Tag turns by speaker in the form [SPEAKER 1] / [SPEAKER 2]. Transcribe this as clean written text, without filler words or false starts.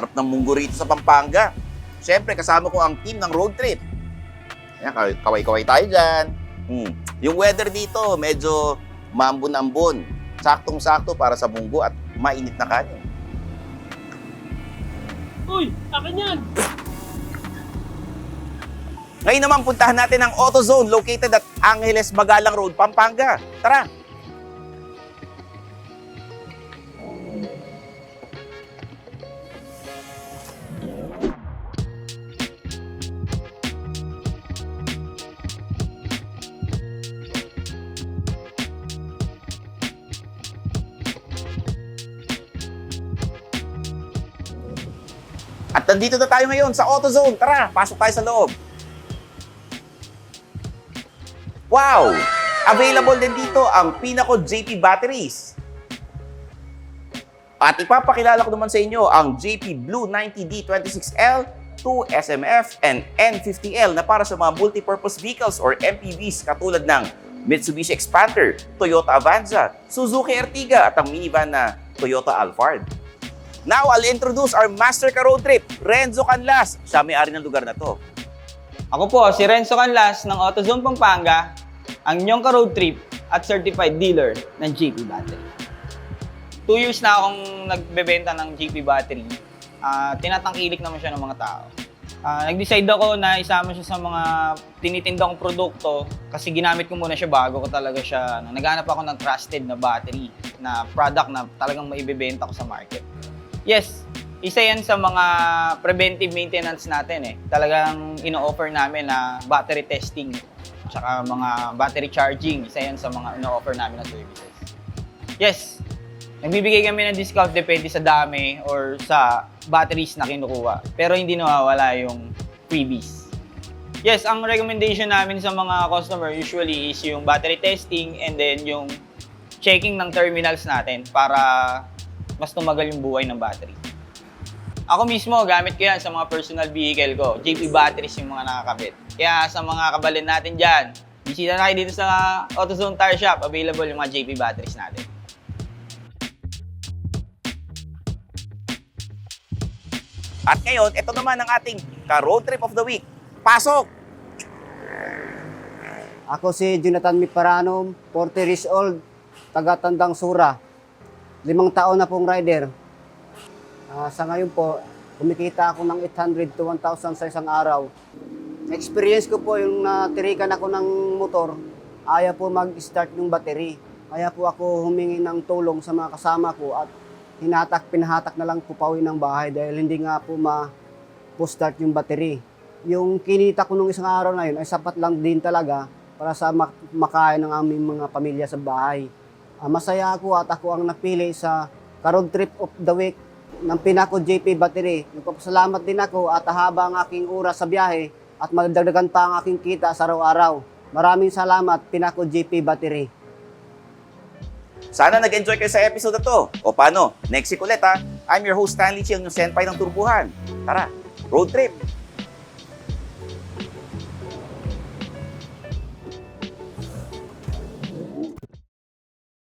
[SPEAKER 1] Sarap ng munggo rito sa Pampanga. Siyempre, kasama ko ang team ng road trip. Ayan, kaway-kaway tayo dyan. Yung weather dito, medyo maambon-ambon. Saktong-sakto para sa munggo at mainit na kanin.
[SPEAKER 2] Uy, akin yan!
[SPEAKER 1] Ngayon naman, puntahan natin ang AutoZone located at Angeles Magalang Road, Pampanga. Tara! At nandito na tayo ngayon sa AutoZone. Tara, pasok tayo sa loob. Wow! Available din dito ang Pinaco JP batteries. At ipapakilala ko naman sa inyo ang JP Blue 90D26L, 2 SMF, and N50L na para sa mga multipurpose vehicles or MPVs katulad ng Mitsubishi Expander, Toyota Avanza, Suzuki Ertiga at ang minivan na Toyota Alphard. Now, I'll introduce our master ka road trip, Renzo Canlas. Siya may-ari ng lugar na to.
[SPEAKER 3] Ako po, si Renzo Canlas ng AutoZone Pampanga, ang inyong ka-road trip at certified dealer ng JP Battery. 2 years na akong nagbebenta ng JP Battery. Tinatangkilik naman siya ng mga tao. Nag-decide ako na isama siya sa mga tinitinda kong produkto kasi ginamit ko muna siya bago ko talaga siya. Naghanap ako ng trusted na battery na product na talagang maibebenta ko sa market. Yes, isa yan sa mga preventive maintenance natin eh. Talagang ino-offer namin na battery testing tsaka mga battery charging. Isa yan sa mga ino-offer namin na services. Yes, nagbibigay kami ng discount depende sa dami or sa batteries na kinukuha. Pero hindi nawawala yung freebies. Yes, ang recommendation namin sa mga customer usually is yung battery testing and then yung checking ng terminals natin para mas tumagal yung buhay ng battery. Ako mismo, gamit ko yan sa mga personal vehicle ko. JP batteries yung mga nakakabit. Kaya sa mga kabalin natin dyan, bisita na kayo dito sa AutoZone Tire Shop. Available yung mga JP batteries natin.
[SPEAKER 1] At ngayon, ito naman ang ating ka-road trip of the week. Pasok!
[SPEAKER 4] Ako si Jonathan Miparano, 40 years old, taga-Tandang Sura. 5 taon na pong rider. Sa ngayon po, kumikita ako ng 800 to 1,000 sa isang araw. Experience ko po yung natirikan ako ng motor, ayaw po mag-start yung battery. Kaya po ako humingi ng tulong sa mga kasama ko at pinahatak na lang po pauwi ng bahay dahil hindi nga po ma-start yung battery. Yung kinita ko nung isang araw na yun ay sapat lang din talaga para sa makain ng aming mga pamilya sa bahay. Masaya ako at ako ang napili sa ka-road trip of the week ng Pinaco JP Battery. Nagpapasalamat din ako at haba ang aking oras sa biyahe at madagdagan pa ang aking kita sa araw-araw. Maraming salamat, Pinaco JP Battery.
[SPEAKER 1] Sana nag-enjoy kayo sa episode na to. O paano? Next week ulit ha. I'm your host Stanley Chi, ang senpai ng Turbuhan. Tara, road trip!